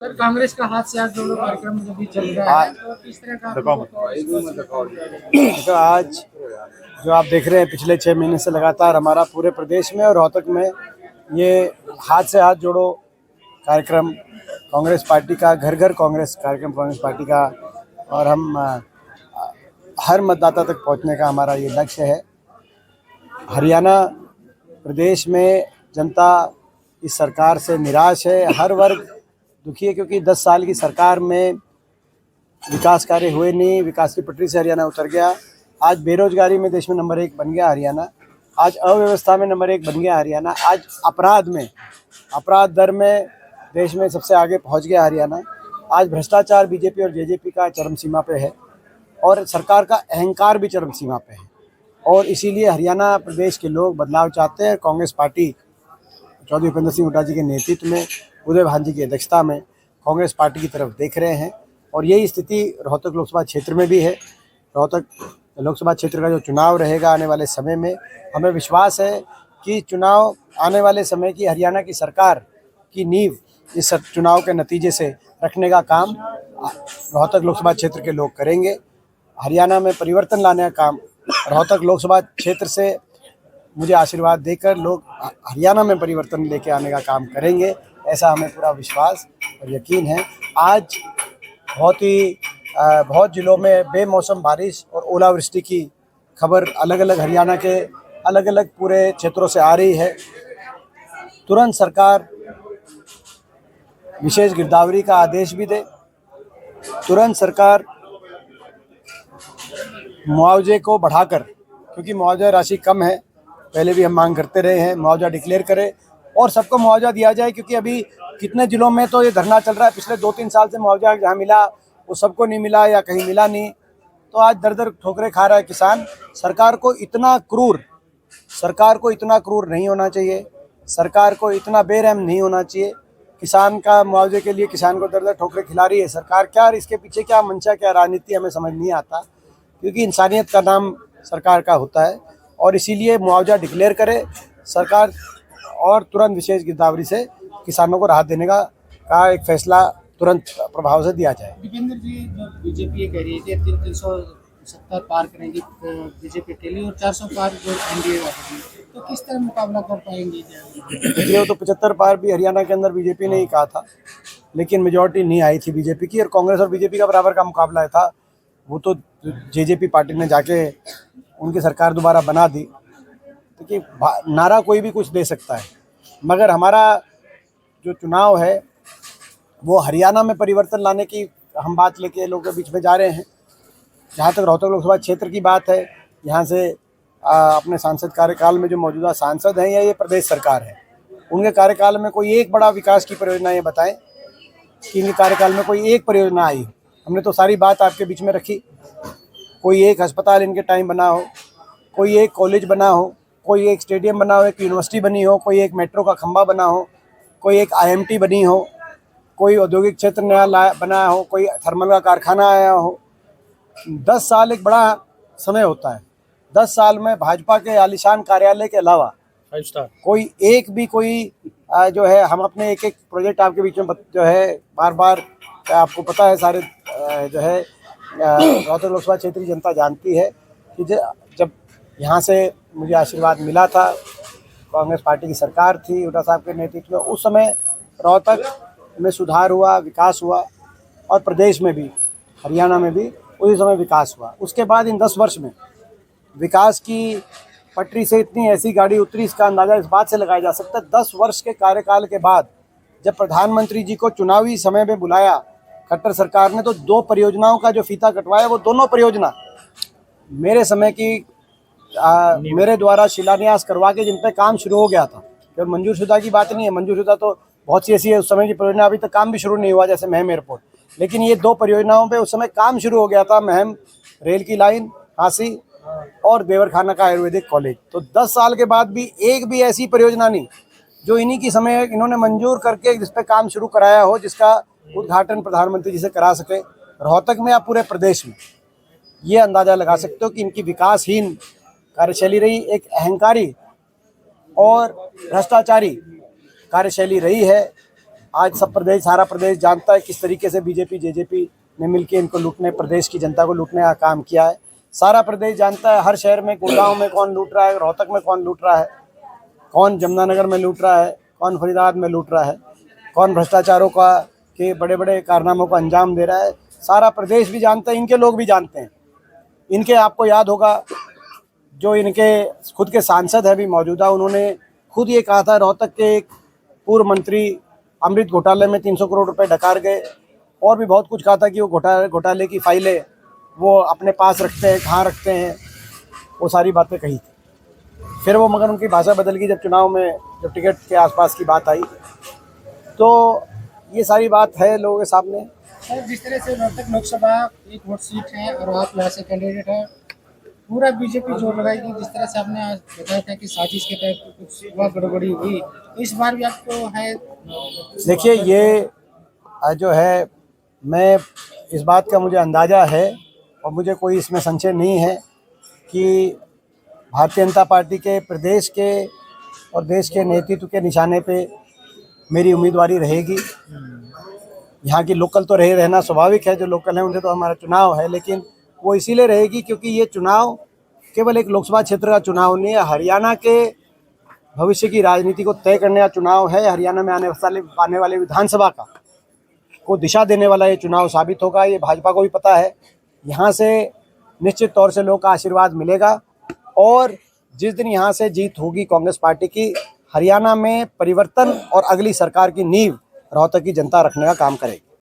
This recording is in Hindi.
सर, कांग्रेस का हाथ से हाथ जोड़ो कार्यक्रम अभी चल रहा है, तो किस तरह का तो आज जो आप देख रहे हैं पिछले 6 महीने से लगातार हमारा पूरे प्रदेश में और रोहतक में ये हाथ से हाथ जोड़ो कार्यक्रम कांग्रेस पार्टी का, घर घर कांग्रेस कार्यक्रम कांग्रेस पार्टी का, और हम हर मतदाता तक पहुंचने का हमारा ये लक्ष्य है। हरियाणा प्रदेश में जनता इस सरकार से निराश है, हर वर्ग दुखी है, क्योंकि 10 साल की सरकार में विकास कार्य हुए नहीं, विकास की पटरी से हरियाणा उतर गया। आज बेरोजगारी में देश में नंबर 1 बन गया हरियाणा, आज अव्यवस्था में नंबर 1 बन गया हरियाणा, आज अपराध दर में देश में सबसे आगे पहुंच गया हरियाणा। आज भ्रष्टाचार बीजेपी और जेजेपी का चरम सीमा पे है और सरकार का अहंकार भी चरम सीमा पे है, और इसीलिए हरियाणा प्रदेश के लोग बदलाव चाहते हैं। कांग्रेस पार्टी चौधरी भूपेंद्र सिंह हुड्डा जी के नेतृत्व में, उदय भान जी की अध्यक्षता में कांग्रेस पार्टी की तरफ देख रहे हैं, और यही स्थिति रोहतक लोकसभा क्षेत्र में भी है। रोहतक लोकसभा क्षेत्र का जो चुनाव रहेगा आने वाले समय में, हमें विश्वास है कि चुनाव आने वाले समय की हरियाणा की सरकार की नींव इस चुनाव के नतीजे से रखने का काम रोहतक लोकसभा क्षेत्र के लोग करेंगे। हरियाणा में परिवर्तन लाने का काम रोहतक लोकसभा क्षेत्र से मुझे आशीर्वाद देकर लोग हरियाणा में परिवर्तन लेके आने का काम करेंगे, ऐसा हमें पूरा विश्वास और यकीन है। आज बहुत जिलों में बेमौसम बारिश और ओलावृष्टि की खबर अलग अलग हरियाणा के अलग अलग पूरे क्षेत्रों से आ रही है। तुरंत सरकार विशेष गिरदावरी का आदेश भी दे, तुरंत सरकार मुआवजे को बढ़ाकर, क्योंकि मुआवजा राशि कम है, पहले भी हम मांग करते रहे हैं, मुआवजा डिक्लेयर करे और सबको मुआवजा दिया जाए। क्योंकि अभी कितने जिलों में तो ये धरना चल रहा है, पिछले 2-3 साल से मुआवजा जहाँ मिला वो सबको नहीं मिला या कहीं मिला नहीं, तो आज दर दर ठोकरें खा रहा है किसान। सरकार को इतना क्रूर नहीं होना चाहिए, सरकार को इतना बेरहम नहीं होना चाहिए। किसान का मुआवजे के लिए किसान को दर दर ठोकरें खिला रही है सरकार, क्या इसके पीछे क्या मंशा, क्या राजनीति, हमें समझ नहीं आता, क्योंकि इंसानियत का नाम सरकार का होता है। और इसीलिए मुआवजा डिक्लेयर करे सरकार और तुरंत विशेष गिरदावरी से किसानों को राहत देने का एक फैसला तुरंत प्रभाव से दिया जाए। दीपेंद्र जी, जो बीजेपी कह रही है कि 370 पार करेंगी बीजेपी के लिए और 400 पार जो एनडीए वाली, तो किस तरह मुकाबला कर पाएंगे? देखिए, तो 75 पार भी हरियाणा के अंदर बीजेपी ने ही कहा था, लेकिन मेजॉरिटी नहीं आई थी बीजेपी की, और कांग्रेस और बीजेपी का बराबर का मुकाबला था। वो तो जेजेपी पार्टी ने जाके उनकी सरकार दोबारा बना दी। देखिए, नारा कोई भी कुछ दे सकता है, मगर हमारा जो चुनाव है वो हरियाणा में परिवर्तन लाने की हम बात लेके लोगों के बीच में जा रहे हैं। जहाँ तक रोहतक लोकसभा क्षेत्र की बात है, यहाँ से अपने सांसद कार्यकाल में जो मौजूदा सांसद हैं या ये प्रदेश सरकार है, उनके कार्यकाल में कोई एक बड़ा विकास की परियोजना ये बताएं कि इनके कार्यकाल में कोई एक परियोजना आई। हमने तो सारी बात आपके बीच में रखी। कोई एक अस्पताल इनके टाइम बना हो, कोई एक कॉलेज बना हो, कोई एक स्टेडियम बना हो, एक यूनिवर्सिटी बनी हो, कोई एक मेट्रो का खंभा बना हो, कोई एक IMT बनी हो, कोई औद्योगिक क्षेत्र नया बना हो, कोई थर्मल का कारखाना आया हो। 10 साल एक बड़ा समय होता है। 10 साल में भाजपा के आलीशान कार्यालय के अलावा 5 स्टार कोई जो है, हम अपने एक एक प्रोजेक्ट आपके बीच में जो है बार बार, आपको पता है, सारे जो है रोहतक लोकसभा क्षेत्र की जनता जानती है कि जब यहाँ से मुझे आशीर्वाद मिला था, कांग्रेस पार्टी की सरकार थी हुड्डा साहब के नेतृत्व में, उस समय रोहतक में सुधार हुआ, विकास हुआ, और प्रदेश में भी, हरियाणा में भी उसी समय विकास हुआ। उसके बाद इन 10 वर्ष में विकास की पटरी से इतनी ऐसी गाड़ी उतरी, इसका अंदाज़ा इस बात से लगाया जा सकता है 10 वर्ष के कार्यकाल के बाद जब प्रधानमंत्री जी को चुनावी समय में बुलाया खट्टर सरकार ने, तो 2 परियोजनाओं का जो फीता कटवाया, वो दोनों परियोजना मेरे समय की मेरे द्वारा शिलान्यास करवा के जिन पे काम शुरू हो गया था। जब मंजूरशुदा की बात नहीं है, मंजूरशुदा तो बहुत सी ऐसी है उस समय की परियोजना, अभी तक काम भी शुरू नहीं हुआ, जैसे महम एयरपोर्ट, लेकिन ये 2 परियोजनाओं पे उस समय काम शुरू हो गया था। महम रेल की लाइन काशी और देवरखाना का आयुर्वेदिक कॉलेज। तो 10 साल के बाद भी एक भी ऐसी परियोजना नहीं जो इन्हीं की समय इन्होंने मंजूर करके जिस पे काम शुरू कराया हो, जिसका उद्घाटन प्रधानमंत्री जी से करा सके। रोहतक में या पूरे प्रदेश में ये अंदाज़ा लगा सकते हो कि इनकी विकासहीन कार्यशैली रही, एक अहंकारी और भ्रष्टाचारी कार्यशैली रही है। आज सब प्रदेश, सारा प्रदेश जानता है किस तरीके से बीजेपी जेजेपी ने मिलकर इनको लूटने, प्रदेश की जनता को लूटने का काम किया है। सारा प्रदेश जानता है हर शहर में, गुड़गांव में कौन लूट रहा है, रोहतक में कौन लूट रहा है, कौन जमुनानगर में लूट रहा है, कौन फरीदाबाद में लूट रहा है, कौन भ्रष्टाचारों का के बड़े बड़े कारनामों को अंजाम दे रहा है। सारा प्रदेश भी जानता है, इनके लोग भी जानते हैं। इनके, आपको याद होगा, जो इनके खुद के सांसद हैं भी मौजूदा, उन्होंने खुद ये कहा था, रोहतक के एक पूर्व मंत्री अमृत घोटाले में 300 करोड़ रुपए डकार गए, और भी बहुत कुछ कहा था कि वो घोटाले की फाइलें वो अपने पास रखते हैं, कहाँ रखते हैं, वो सारी बातें कही थी। फिर वो, मगर उनकी भाषा बदल गई जब चुनाव में, जब टिकट के आसपास की बात आई, तो ये सारी बात है लोगों के सामने। सर, जिस तरह से रोहतक लोकसभा एक वोट सीट है और आप यहाँ से कैंडिडेट है, पूरा बीजेपी जोर लगाएगी। जिस तरह से आपने आज बताया था कि साजिश के तहत कुछ हुआ, गड़बड़ी हुई, तो इस बार भी आपको है? देखिए, ये जो है, मैं इस बात का मुझे अंदाज़ा है और मुझे कोई इसमें संशय नहीं है कि भारतीय जनता पार्टी के प्रदेश के और देश के नेतृत्व के निशाने पे मेरी उम्मीदवारी रहेगी। यहाँ की लोकल तो रहना स्वाभाविक है, जो लोकल हैं उनसे तो हमारा चुनाव है, लेकिन वो इसीलिए रहेगी क्योंकि ये चुनाव केवल एक लोकसभा क्षेत्र का चुनाव नहीं है, हरियाणा के भविष्य की राजनीति को तय करने का चुनाव है। हरियाणा में आने वाले विधानसभा को दिशा देने वाला ये चुनाव साबित होगा। ये भाजपा को भी पता है। यहाँ से निश्चित तौर से लोगों का आशीर्वाद मिलेगा, और जिस दिन यहाँ से जीत होगी कांग्रेस पार्टी की, हरियाणा में परिवर्तन और अगली सरकार की नींव रोहतक की जनता रखने का काम करेगी।